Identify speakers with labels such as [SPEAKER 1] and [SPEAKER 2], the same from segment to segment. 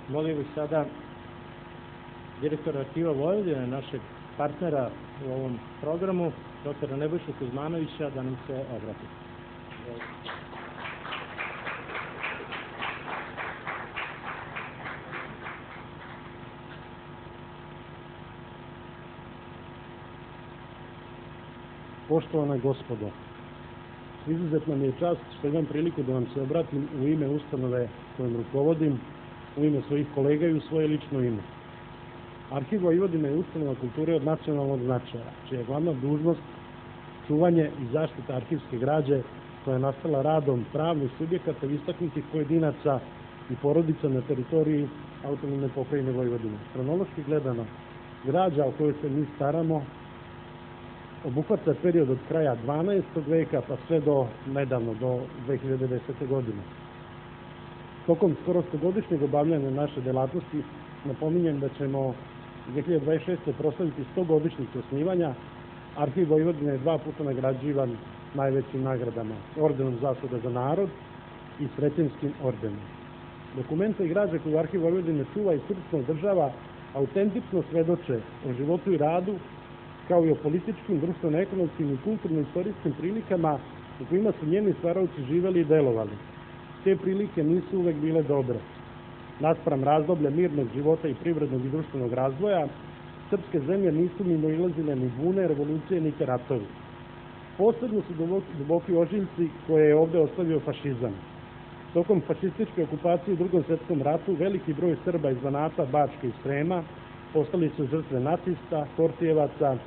[SPEAKER 1] Molio bih sada direktora Arhiva Vojvodine, našeg partnera u ovom programu, doktora Nebojšu Kuzmanovića, da nam se obrati.
[SPEAKER 2] Poštovana gospodo, izuzetno mi je čast što imam priliku da vam se obratim u ime ustanove kojom rukovodim, u ime svojih kolega i u svoje lično ime. Arhiv Vojvodine je ustanova kulture od nacionalnog značaja, čija je glavna dužnost čuvanje i zaštita arhivske građe koja je nastala radom pravnih subjekata i istaknutih pojedinaca i porodica na teritoriji autonomne pokrajine Vojvodine. Kronološki gledano, građa o kojoj se mi staramo obuhvata period od kraja 12. veka pa sve do nedavno, do 2010. godine. Tokom skoro 100-godišnjeg obavljanja naše delatnosti napominjem da ćemo 2026. proslaviti 100-godišnjicu osnivanja. Arhiv Vojvodine je 2 puta nagrađivan najvećim nagradama, ordenom Zasluga za narod i Sretenjskim ordenom. Dokumenta i građe koju Arhiv Vojvodine čuva i srpstvo održava autentično svedoče o životu i radu, kao i o političkim, društveno-ekonomskim i kulturno-istorijskim prilikama u kojima su njeni stvaraoci živeli i delovali. Te prilike nisu uvek bile dobre. Naspram razdoblja mirnog života i privrednog i društvenog razvoja, srpske zemlje nisu mimoilazile ni bune, revolucije, ni ratovi. Posebno su duboki ožiljci koje je ovde ostavio fašizam. Tokom fašističke okupacije u Drugom svetskom ratu veliki broj Srba iz Banata, Bačke i Srema postali su žrtve nacista, Tortijevaca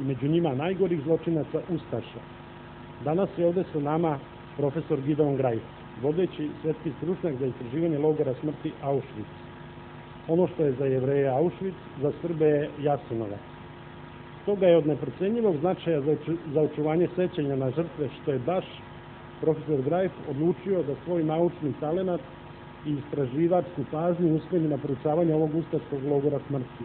[SPEAKER 2] i među njima najgorih zločinaca Ustaša. Danas je ovde sa nama profesor Gideon Grajf, vodeći svetski stručnjak za istraživanje logora smrti Auschwitz. Ono što je za Jevreje Auschwitz, za Srbe je Jasenovac. Stoga je od neprocenjivog značaja za očuvanje sećanja na žrtve što je baš profesor Grajf odlučio da svoj naučni talenat i istraživačku pažnju usmeri na proučavanje ovog ustaškog logora smrti.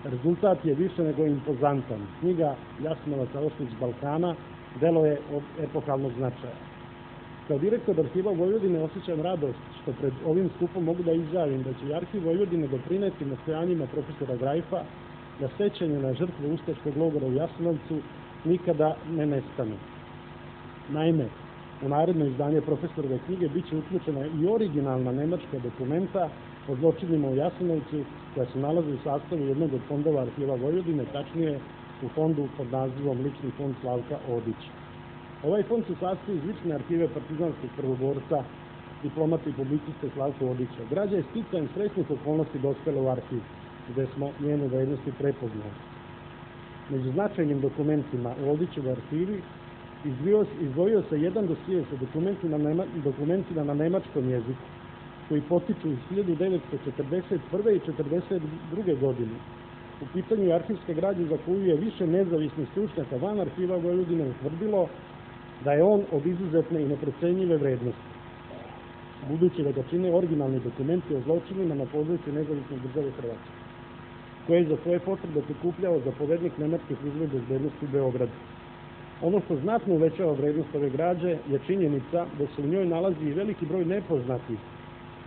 [SPEAKER 2] Rezultat je više nego impozantan. Knjiga Jasenovac Auschwitz Balkana delo je od epohalnog značaja. Kao direktor Arhiva Vojvodine osjećam radost što pred ovim skupom mogu da izjavim da će Arhiv Vojvodine doprineti nastojanjima profesora Grajfa da sećanje na žrtve ustaškog logora u Jasenovcu nikada ne nestane. Naime, u naredno izdanje profesorove knjige biće uključena i originalna nemačka dokumenta o zločinima u Jasenovcu koja se nalazi u sastavu jednog od fondova Arhiva Vojvodine, tačnije u fondu pod nazivom Lični fond Slavka Odića. Ovaj fond se sastoji iz lične arhive partizanskog prvoborca, diplomata i publiciste Slavka Odića. Građa je sticajem srećnih okolnosti dospela u arhiv, gde smo njene vrednosti prepoznali. Među značajnim dokumentima u Odićevoj arhivi izdvojio se jedan dosije sa dokumentima na nemačkom jeziku, koji potiču iz 1941. i 1942. godine. U pitanju je arhivska građa za koju je više nezavisnih stručnjaka van Arhiva Vojvodine utvrdilo da je on od izuzetne i neprocenjive vrednosti, budući da ga čine originalni dokumenti o zločinima na području nezavisne države Hrvatske, koje je za svoje potrebe prikupljao zapovednik nemačke službe bezbednosti u Beogradu. Ono što znatno uvećava vrednost ove građe je činjenica da se u njoj nalazi i veliki broj nepoznatih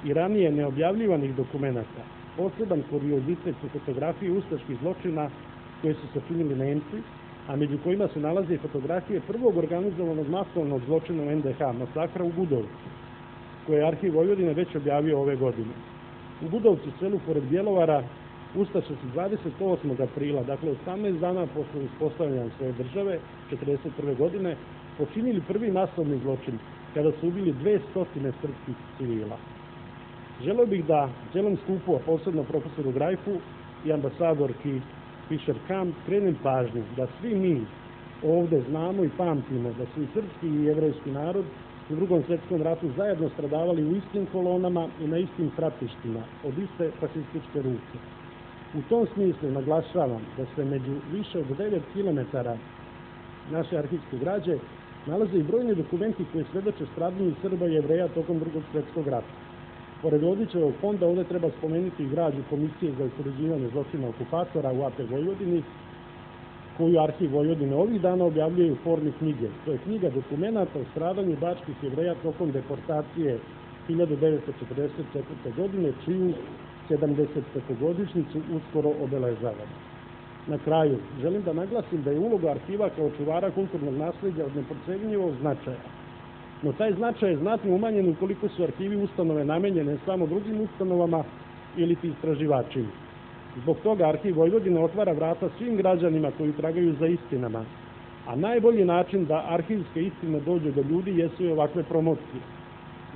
[SPEAKER 2] i ranije neobjavljivanih dokumenata. Poseban kuriozitet su fotografije ustaških zločina koje su sačinili Nemci, a među kojima se nalaze i fotografije prvog organizovanog masovnog zločina u NDH, masakra u Budovcu, koje je Arhiv Vojvodine već objavio ove godine. U Budovcu, selu pored Bjelovara, ustaše su 28. aprila, dakle 18 dana posle uspostavljanja svoje države, 1941. godine, počinili prvi masovni zločin, kada su ubili 200 srpskih civila. Želeo bih da celom skupu, a posebno profesoru Grajfu i ambasadorki Fischer-Kamp, skrenem pažnju da svi mi ovde znamo i pamtimo da su i srpski i jevrejski narod u Drugom svetskom ratu zajedno stradavali u istim kolonama i na istim stratištima od iste fašističke ruke. U tom smislu naglašavam da se među više od 9 kilometara naše arhivske građe nalaze i brojni dokumenti koji svedoče stradanju Srba i Jevreja tokom Drugog svjetskog rata. Pored Odićevog fonda ovde treba spomenuti i građu Komisije za istraživanje zločina okupatora u AP Vojvodini, koju Arhiv Vojvodine ovih dana objavljuje u formi knjige. To je knjiga dokumenata o stradanju bačkih Jevreja tokom deportacije 1944. godine, čiju 70-godišnjicu uskoro obeležavamo. Na kraju, želim da naglasim da je uloga arhiva kao čuvara kulturnog nasleđa od neprocenjivog značaja. No taj značaj je znatno umanjen ukoliko su arhivi ustanove namenjene samo drugim ustanovama ili istraživačima. Zbog toga Arhiv Vojvodine otvara vrata svim građanima koji tragaju za istinama, a najbolji način da arhivske istine dođu do ljudi jesu i ovakve promocije.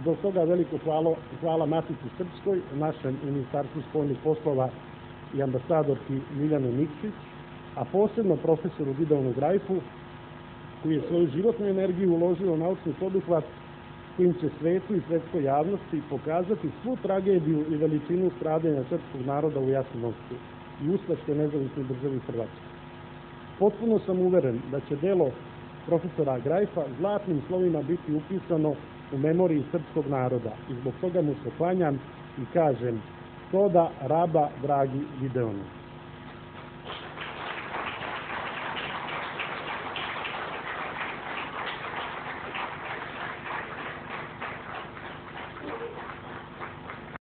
[SPEAKER 2] Zbog toga veliko hvala Matici Srpskoj, našem Ministarstvu spoljnih poslova i ambasadorki Miljane Nikšić, a posebno profesoru Gideonu Grajfu, koji je svoju životnu energiju uložio u naučni poduhvat kojim će svetu i svetskoj javnosti pokazati svu tragediju i veličinu stradanja srpskog naroda u Jasenovcu i ustaškoj nezavisnoj državi Hrvatskoj. Potpuno sam uveren da će delo profesora Grajfa zlatnim slovima biti upisano u memoriji srpskog naroda i zbog toga mu se klanjam i kažem: Toda raba, dragi Gideone.